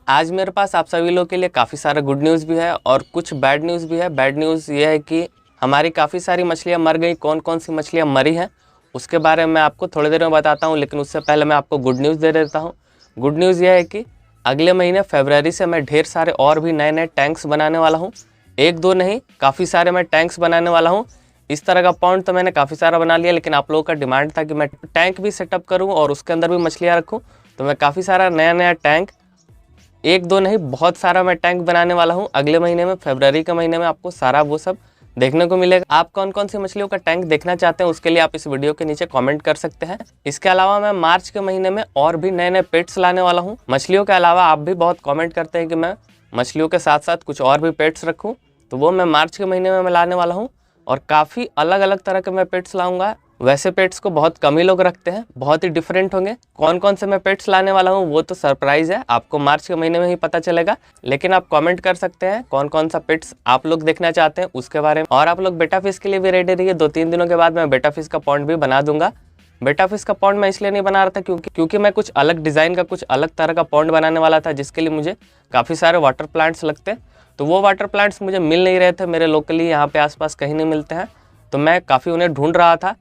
आज मेरे पास आप सभी लोगों के लिए काफ़ी सारा गुड न्यूज़ भी है और कुछ बैड न्यूज़ भी है। बैड न्यूज़ ये है कि हमारी काफ़ी सारी मछलियाँ मर गई। कौन कौन सी मछलियाँ मरी हैं उसके बारे में मैं आपको थोड़ी देर में बताता हूँ, लेकिन उससे पहले मैं आपको गुड न्यूज़ दे देता हूँ। गुड न्यूज़ ये है कि अगले महीने फरवरी से मैं ढेर सारे और भी नए नए टैंक्स बनाने वाला हूँ। एक दो नहीं, काफ़ी सारे मैं टैंक्स बनाने वाला हूँ। इस तरह का पॉन्ड तो मैंने काफ़ी सारा बना लिया, लेकिन आप लोगों का डिमांड था कि मैं टैंक भी सेटअप करूँ और उसके अंदर भी मछलियाँ रखूँ। तो मैं काफ़ी सारा नया नया टैंक, एक दो नहीं बहुत सारा मैं टैंक बनाने वाला हूँ। अगले महीने में, फरवरी के महीने में आपको सारा वो सब देखने को मिलेगा। आप कौन कौन सी मछलियों का टैंक देखना चाहते हैं उसके लिए आप इस वीडियो के नीचे कमेंट कर सकते हैं। इसके अलावा मैं मार्च के महीने में और भी नए नए पेट्स लाने वाला हूँ। मछलियों के अलावा आप भी बहुत कमेंट करते हैं कि मैं मछलियों के साथ साथ कुछ और भी पेट्स रखूँ, तो वो मैं मार्च के महीने में मैं लाने वाला हूँ और काफ़ी अलग अलग तरह के मैं पेट्स लाऊंगा। वैसे पेट्स को बहुत कम ही लोग रखते हैं, बहुत ही डिफरेंट होंगे। कौन कौन से मैं पेट्स लाने वाला हूँ वो तो सरप्राइज़ है, आपको मार्च के महीने में ही पता चलेगा। लेकिन आप कमेंट कर सकते हैं कौन कौन सा पेट्स आप लोग देखना चाहते हैं उसके बारे में। और आप लोग बेटा फिश के लिए भी रेडी रहिए। 2-3 दिनों के बाद मैं बेटा फिश का पॉन्ड भी बना दूंगा। बेटा फिश का पॉन्ड मैं इसलिए नहीं बना रहा था क्योंकि मैं कुछ अलग डिज़ाइन का, कुछ अलग तरह का पॉन्ड बनाने वाला था, जिसके लिए मुझे काफ़ी सारे वाटर प्लांट्स लगते हैं। तो वो वाटर प्लांट्स मुझे मिल नहीं रहे थे, मेरे लोकली यहाँ पे आसपास कहीं नहीं मिलते हैं, तो मैं काफ़ी उन्हें ढूंढ रहा था।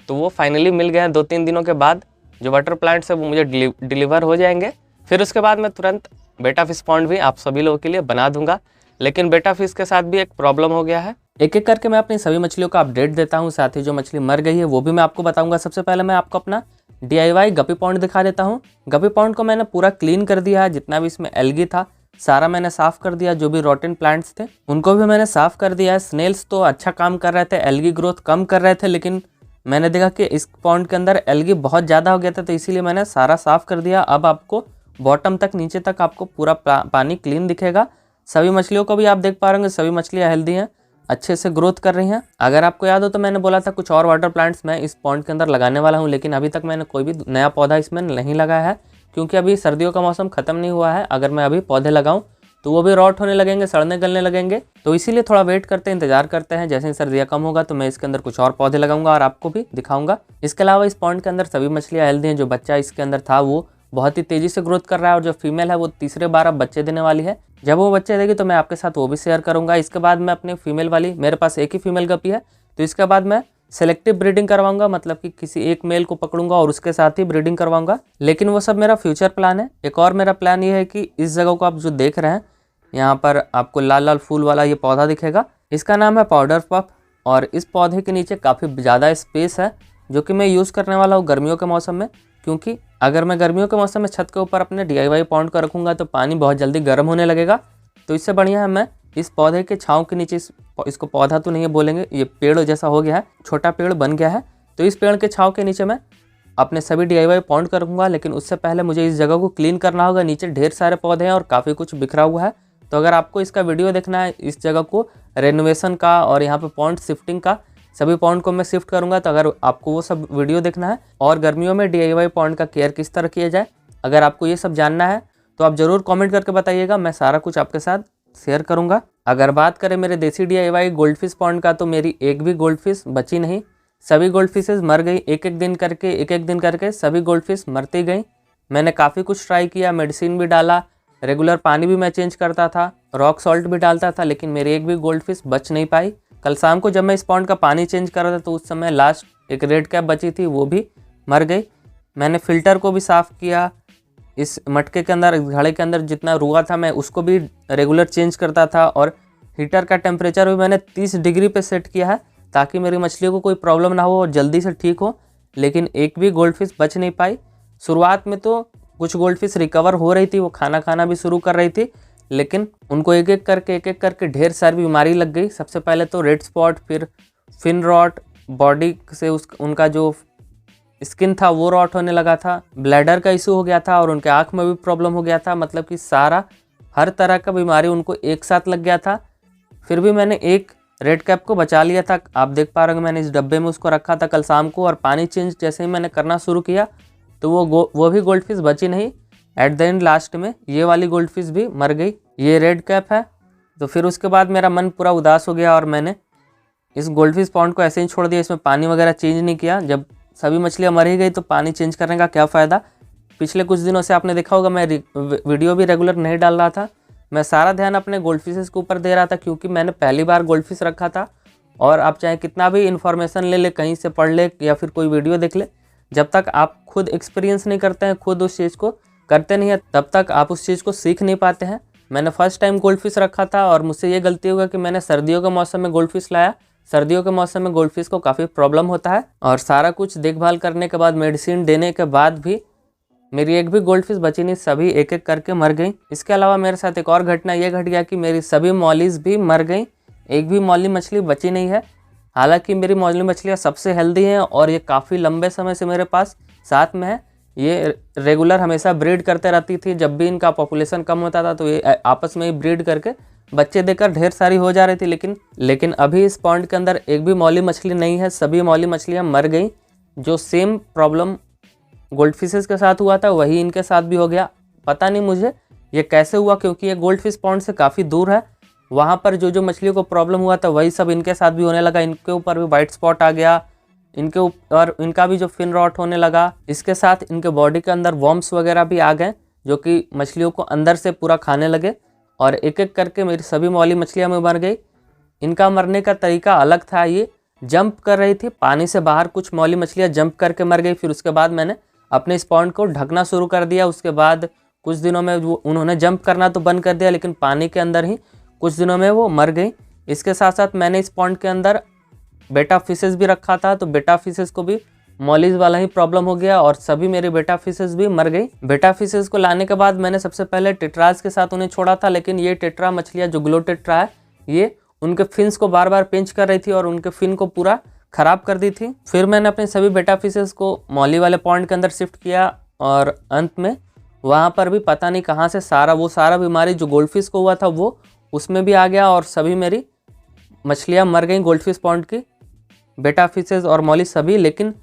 तो वो फाइनली मिल गए हैं। 2-3 दिनों के बाद जो वाटर प्लांट्स है वो मुझे डिलीवर हो जाएंगे। फिर उसके बाद मैं तुरंत बेटा फिश पॉन्ड भी आप सभी लोगों के लिए बना दूंगा। लेकिन बेटा फिश के साथ भी एक प्रॉब्लम हो गया है। एक एक करके मैं अपनी सभी मछलियों का अपडेट देता हूँ, साथ ही जो मछली मर गई है वो भी मैं आपको बताऊंगा। सबसे पहले मैं आपको अपना DIY गप्पी पॉन्ड दिखा देता हूँ। गप्पी पॉन्ड को मैंने पूरा क्लीन कर दिया है, जितना भी इसमें एल्गी था सारा मैंने साफ कर दिया। जो भी रोटेन प्लांट्स थे उनको भी मैंने साफ कर दिया है। स्नेल्स तो अच्छा काम कर रहे थे, एल्गी ग्रोथ कम कर रहे थे, लेकिन मैंने देखा कि इस पॉन्ड के अंदर एल्गी बहुत ज़्यादा हो गया था, तो इसीलिए मैंने सारा साफ कर दिया। अब आपको बॉटम तक, नीचे तक आपको पूरा पानी क्लीन दिखेगा। सभी मछलियों को भी आप देख पा रहे होंगे, सभी मछलियाँ हेल्दी हैं, अच्छे से ग्रोथ कर रही हैं। अगर आपको याद हो तो मैंने बोला था कुछ और वाटर प्लांट्स मैं इस पॉन्ड के अंदर लगाने वाला हूँ, लेकिन अभी तक मैंने कोई भी नया पौधा इसमें नहीं लगाया है, क्योंकि अभी सर्दियों का मौसम ख़त्म नहीं हुआ है। अगर मैं अभी पौधे लगाऊँ तो वो भी रॉट होने लगेंगे, सड़ने गलने लगेंगे, तो इसीलिए थोड़ा वेट करते हैं, इंतजार करते हैं। जैसे ही सर्दियाँ कम होगा तो मैं इसके अंदर कुछ और पौधे लगाऊंगा और आपको भी दिखाऊंगा। इसके अलावा इस पॉन्ड के अंदर सभी मछलियाँ हेल्दी हैं। जो बच्चा इसके अंदर था वो बहुत ही तेज़ी से ग्रोथ कर रहा है, और जो फीमेल है वो तीसरे बार अब बच्चे देने वाली है। जब वो बच्चे देगी तो मैं आपके साथ वो भी शेयर करूँगा। इसके बाद मैं अपनी फीमेल वाली, मेरे पास एक ही फीमेल गप्पी है, तो इसके बाद मैं सेलेक्टिव ब्रीडिंग करवाऊंगा, मतलब कि किसी एक मेल को पकड़ूंगा और उसके साथ ही ब्रीडिंग करवाऊंगा। लेकिन वो सब मेरा फ्यूचर प्लान है। एक और मेरा प्लान ये है कि इस जगह को आप जो देख रहे हैं, यहाँ पर आपको लाल लाल फूल वाला ये पौधा दिखेगा, इसका नाम है पाउडर पफ, और इस पौधे के नीचे काफ़ी ज़्यादा स्पेस है, जो कि मैं यूज़ करने वाला हूँ गर्मियों के मौसम में। क्योंकि अगर मैं गर्मियों के मौसम में छत के ऊपर अपने DIY पॉन्ड को रखूँगा तो पानी बहुत जल्दी गर्म होने लगेगा। तो इससे बढ़िया है मैं इस पौधे के छाँव के नीचे, इसको पौधा तो नहीं बोलेंगे, ये पेड़ जैसा हो गया है, छोटा पेड़ बन गया है, तो इस पेड़ के छाँव के नीचे मैं अपने सभी DIY पॉन्ड को रखूँगा। लेकिन उससे पहले मुझे इस जगह को क्लीन करना होगा। नीचे ढेर सारे पौधे हैं और काफ़ी कुछ बिखरा हुआ है। तो अगर आपको इसका वीडियो देखना है, इस जगह को रेनोवेशन का और यहाँ पे पॉन्ड शिफ्टिंग का, सभी पॉन्ड को मैं शिफ्ट करूँगा, तो अगर आपको वो सब वीडियो देखना है और गर्मियों में DIY पॉन्ड का केयर किस तरह किया जाए, अगर आपको ये सब जानना है तो आप ज़रूर कमेंट करके बताइएगा, मैं सारा कुछ आपके साथ शेयर करूँगा। अगर बात करें मेरे देसी DIY गोल्ड फिश पॉन्ड का, तो मेरी एक भी गोल्ड फिश बची नहीं, सभी गोल्ड फिशेज मर गई। एक एक दिन करके सभी गोल्ड फिश मरती गई। मैंने काफ़ी कुछ ट्राई किया, मेडिसिन भी डाला, रेगुलर पानी भी मैं चेंज करता था, रॉक सॉल्ट भी डालता था, लेकिन मेरी एक भी गोल्ड फिश बच नहीं पाई। कल शाम को जब मैं इस पॉन्ड का पानी चेंज कर रहा था तो उस समय लास्ट एक रेड कैप बची थी, वो भी मर गई। मैंने फ़िल्टर को भी साफ़ किया, इस मटके के अंदर, घड़े के अंदर जितना रुआ था मैं उसको भी रेगुलर चेंज करता था, और हीटर का टेम्परेचर भी मैंने 30 डिग्री पे सेट किया है, ताकि मेरी मछलियों को कोई प्रॉब्लम ना हो और जल्दी से ठीक हो। लेकिन एक भी गोल्ड फिश बच नहीं पाई। शुरुआत में तो कुछ गोल्ड फिश रिकवर हो रही थी, वो खाना भी शुरू कर रही थी, लेकिन उनको एक एक करके ढेर सारी बीमारी लग गई। सबसे पहले तो रेड स्पॉट, फिर फिन रॉट, बॉडी से उनका जो स्किन था वो रॉट होने लगा था, ब्लैडर का इशू हो गया था, और उनके आँख में भी प्रॉब्लम हो गया था। मतलब कि सारा हर तरह का बीमारी उनको एक साथ लग गया था। फिर भी मैंने एक रेड कैप को बचा लिया था, आप देख पा रहे होंगे, मैंने इस डब्बे में उसको रखा था कल शाम को, और पानी चेंज जैसे ही मैंने करना शुरू किया तो वो भी गोल्ड फिश बची नहीं। एट द एंड लास्ट में ये वाली गोल्ड फिश भी मर गई। ये रेड कैप है। तो फिर उसके बाद मेरा मन पूरा उदास हो गया और मैंने इस गोल्ड फिश पॉन्ड को ऐसे ही छोड़ दिया, इसमें पानी वगैरह चेंज नहीं किया। जब सभी मछलियाँ मर ही गई तो पानी चेंज करने का क्या फ़ायदा। पिछले कुछ दिनों से आपने देखा होगा मैं वीडियो भी रेगुलर नहीं डाल रहा था। मैं सारा ध्यान अपने गोल्ड फिशेस के ऊपर दे रहा था, क्योंकि मैंने पहली बार गोल्ड फिश रखा था। और आप चाहे कितना भी इन्फॉर्मेशन ले कहीं से पढ़ ले या फिर कोई वीडियो देख ले, जब तक आप खुद एक्सपीरियंस नहीं करते हैं, खुद उस चीज़ को करते नहीं है, तब तक आप उस चीज़ को सीख नहीं पाते हैं। मैंने फर्स्ट टाइम गोल्ड फिश रखा था और मुझसे ये गलती हो गई कि मैंने सर्दियों के मौसम में गोल्ड फिश लाया। सर्दियों के मौसम में गोल्ड फिश को काफ़ी प्रॉब्लम होता है और सारा कुछ देखभाल करने के बाद, मेडिसिन देने के बाद भी मेरी एक भी गोल्ड फिश बची नहीं, सभी एक एक करके मर गई। इसके अलावा मेरे साथ एक और घटना ये घट गया कि मेरी सभी मॉलीज भी मर गई, एक भी मॉली मछली बची नहीं है। हालांकि मेरी मॉली मछलियाँ सबसे हेल्दी हैं और ये काफ़ी लंबे समय से मेरे पास साथ में है। ये रेगुलर हमेशा ब्रीड करते रहती थी, जब भी इनका पॉपुलेशन कम होता था तो ये आपस में ही ब्रीड करके बच्चे देकर ढेर सारी हो जा रही थी। लेकिन अभी इस पॉन्ड के अंदर एक भी मॉली मछली नहीं है, सभी मॉली मछलियाँ मर गई। जो सेम प्रॉब्लम गोल्ड फिशेस के साथ हुआ था वही इनके साथ भी हो गया। पता नहीं मुझे ये कैसे हुआ, क्योंकि ये गोल्ड फिश पॉन्ड से काफ़ी दूर है। वहाँ पर जो मछलियों को प्रॉब्लम हुआ था वही सब इनके साथ भी होने लगा। इनके ऊपर भी वाइट स्पॉट आ गया, इनके ऊपर इनका भी जो फिन रॉट होने लगा। इसके साथ इनके बॉडी के अंदर वॉर्म्स वगैरह भी आ गए, जो कि मछलियों को अंदर से पूरा खाने लगे और एक एक करके मेरी सभी मौली मछलियाँ में मर गई। इनका मरने का तरीका अलग था, ये जंप कर रही थी पानी से बाहर, कुछ मौली मछलियाँ जंप करके मर गई। फिर उसके बाद मैंने अपने इस पॉन्ड को ढकना शुरू कर दिया। उसके बाद कुछ दिनों में उन्होंने जंप करना तो बंद कर दिया, लेकिन पानी के अंदर ही कुछ दिनों में वो मर गई। इसके साथ साथ मैंने इस पॉन्ड के अंदर बेटा फिशेस भी रखा था, तो बेटा फिशेस को भी मॉलीज वाला ही प्रॉब्लम हो गया और सभी मेरे बेटा फिशेस भी मर गई। बेटा फिशेस को लाने के बाद मैंने सबसे पहले टेट्राज के साथ उन्हें छोड़ा था, लेकिन ये टेट्रा मछलियाँ जो ग्लो टेट्रा है, ये उनके फिन्स को बार बार पिंच कर रही थी और उनके फिन को पूरा ख़राब कर दी थी। फिर मैंने अपने सभी बेटा फिशेस को मॉली वाले पॉन्ड के अंदर शिफ्ट किया और अंत में वहाँ पर भी पता नहीं कहाँ से सारा बीमारी जो गोल्ड फिश को हुआ था वो उसमें भी आ गया और सभी मेरी मछलियाँ मर गई गोल्ड फिश पॉन्ड की, बेटा फिशेस और मॉली सभी। लेकिन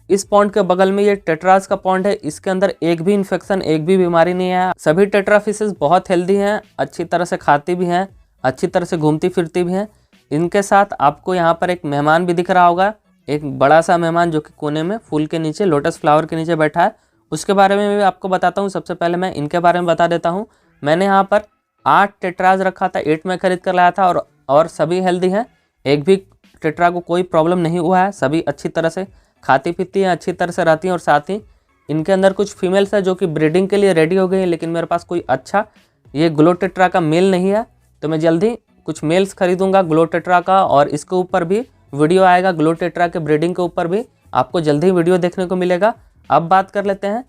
इस पॉन्ड के बगल में ये टेट्राज का पॉन्ड है, इसके अंदर एक भी इन्फेक्शन, एक भी बीमारी नहीं है। सभी टेट्रा फिशेस बहुत हेल्दी हैं, अच्छी तरह से खाती भी हैं, अच्छी तरह से घूमती फिरती भी हैं। इनके साथ आपको यहाँ पर एक मेहमान भी दिख रहा होगा, एक बड़ा सा मेहमान जो कि कोने में फूल के नीचे, लोटस फ्लावर के नीचे बैठा है। उसके बारे में भी आपको बताता हूँ। सबसे पहले मैं इनके बारे में बता देता हूँ। मैंने यहाँ पर 8 टेट्राज रखा था, 8 में खरीद कर लाया था और सभी हेल्दी हैं, एक भी टेट्रा को कोई प्रॉब्लम नहीं हुआ है। सभी अच्छी तरह से खाती पीती हैं, अच्छी तरह से रहती हैं और साथ ही इनके अंदर कुछ फीमेल्स है जो कि ब्रीडिंग के लिए रेडी हो गई है। लेकिन मेरे पास कोई अच्छा ये ग्लो टेट्रा का मेल नहीं है, तो मैं जल्दी कुछ मेल्स खरीदूंगा ग्लो टेट्रा का और इसके ऊपर भी वीडियो आएगा। ग्लो टेट्रा के ब्रीडिंग के ऊपर भी आपको जल्दी वीडियो देखने को मिलेगा। अब बात कर लेते हैं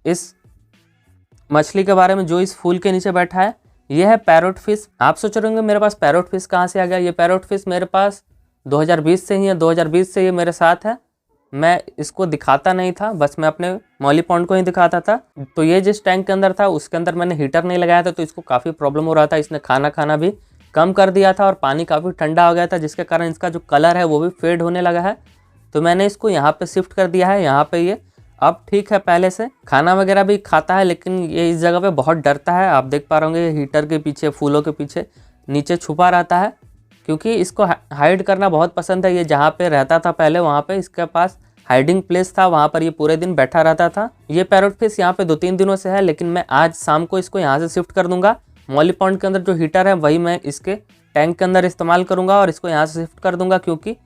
इस मछली के बारे में जो इस फूल के नीचे बैठा है। यह है पैरोट फिश। आप सोच रहे होंगे मेरे पास पैरोट फिश कहाँ से आ गया। ये पैरोट फिश मेरे पास 2020 से ही है, 2020 से ये मेरे साथ है। मैं इसको दिखाता नहीं था, बस मैं अपने मॉली पॉन्ड को ही दिखाता था। तो ये जिस टैंक के अंदर था उसके अंदर मैंने हीटर नहीं लगाया था, तो इसको काफ़ी प्रॉब्लम हो रहा था। इसने खाना भी कम कर दिया था और पानी काफ़ी ठंडा हो गया था, जिसके कारण इसका जो कलर है वो भी फेड होने लगा है। तो मैंने इसको यहाँ पे शिफ्ट कर दिया है। यहाँ पे ये अब ठीक है, पहले से खाना वगैरह भी खाता है, लेकिन ये इस जगह पे बहुत डरता है। आप देख पा रहे होंगे हीटर के पीछे, फूलों के पीछे नीचे छुपा रहता है, क्योंकि इसको हाइड करना बहुत पसंद है। ये जहाँ पे रहता था पहले, वहाँ पे इसके पास हाइडिंग प्लेस था, वहाँ पर ये पूरे दिन बैठा रहता था। ये पैरोट फिश यहाँ पे 2-3 दिनों से है, लेकिन मैं आज शाम को इसको यहाँ से शिफ्ट कर दूंगा। मॉली पॉन्ड के अंदर जो हीटर है वही मैं इसके टैंक के अंदर इस्तेमाल करूँगा और इसको यहाँ से शिफ्ट कर दूंगा, क्योंकि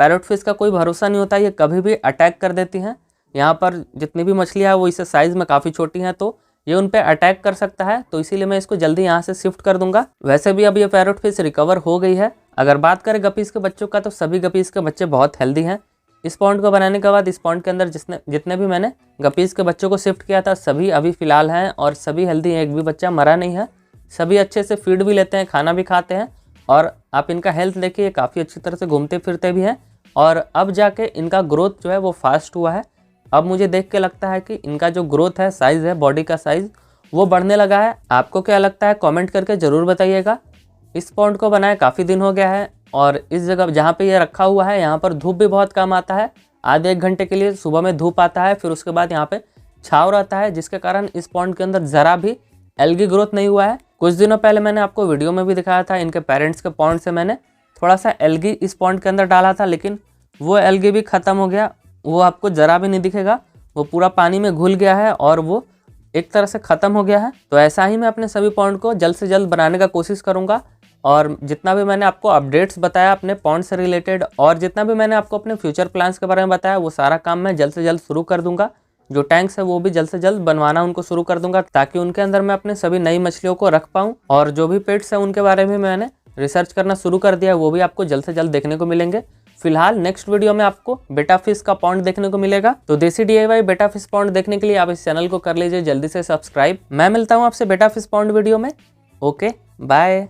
पैरोट फिश का कोई भरोसा नहीं होता, ये कभी भी अटैक कर देती हैं। यहाँ पर जितनी भी मछलियाँ हैं वो इससे साइज़ में काफ़ी छोटी हैं, तो ये उन पर अटैक कर सकता है। तो इसीलिए मैं इसको जल्दी यहाँ से शिफ्ट कर दूंगा। वैसे भी अब ये पैरोट फिश रिकवर हो गई है। अगर बात करें गपीज़ के बच्चों का, तो सभी गपीज़ के बच्चे बहुत हेल्दी हैं। इस पॉन्ड को बनाने के बाद इस पॉन्ड के अंदर जितने भी मैंने गपीज़ के बच्चों को शिफ्ट किया था, सभी अभी फ़िलहाल हैं और सभी हेल्दी हैं, एक भी बच्चा मरा नहीं है। सभी अच्छे से फीड भी लेते हैं, खाना भी खाते हैं और आप इनका हेल्थ देखिए, काफ़ी अच्छी तरह से घूमते फिरते भी हैं। और अब जाके इनका ग्रोथ जो है वो फास्ट हुआ है। अब मुझे देख के लगता है कि इनका जो ग्रोथ है, साइज़ है, बॉडी का साइज़ वो बढ़ने लगा है। आपको क्या लगता है कमेंट करके ज़रूर बताइएगा। इस पॉन्ड को बनाए काफ़ी दिन हो गया है और इस जगह जहाँ पे ये रखा हुआ है यहाँ पर धूप भी बहुत कम आता है। आधे 1 घंटे के लिए सुबह में धूप आता है, फिर उसके बाद यहाँ पे छाँव रहता है, जिसके कारण इस पॉन्ड के अंदर ज़रा भी एल्गी ग्रोथ नहीं हुआ है। कुछ दिनों पहले मैंने आपको वीडियो में भी दिखाया था, इनके पेरेंट्स के पॉन्ड से मैंने थोड़ा सा एल्गी इस पॉन्ड के अंदर डाला था, लेकिन वो एल्गी भी ख़त्म हो गया, वो आपको ज़रा भी नहीं दिखेगा। वो पूरा पानी में घुल गया है और वो एक तरह से ख़त्म हो गया है। तो ऐसा ही मैं अपने सभी पॉन्ड को जल्द से जल्द बनाने का कोशिश करूँगा। और जितना भी मैंने आपको अपडेट्स बताया अपने पॉन्ड से रिलेटेड और जितना भी मैंने आपको अपने फ्यूचर प्लान्स के बारे में बताया, वो सारा काम मैं जल्द से जल्द शुरू कर दूंगा। जो टैंक्स है वो भी जल्द से जल्द बनवाना उनको शुरू कर दूंगा, ताकि उनके अंदर मैं अपने सभी नई मछलियों को रख पाऊँ। और जो भी पेट्स हैं उनके बारे में मैंने रिसर्च करना शुरू कर दिया है, वो भी आपको जल्द से जल्द देखने को मिलेंगे। फिलहाल नेक्स्ट वीडियो में आपको बेटा फिश का पॉन्ड देखने को मिलेगा। तो देसी DIY बेटा फिश पॉन्ड देखने के लिए आप इस चैनल को कर लीजिए जल्दी से सब्सक्राइब। मैं मिलता हूँ आपसे बेटा फिश पॉन्ड वीडियो में। Okay, bye.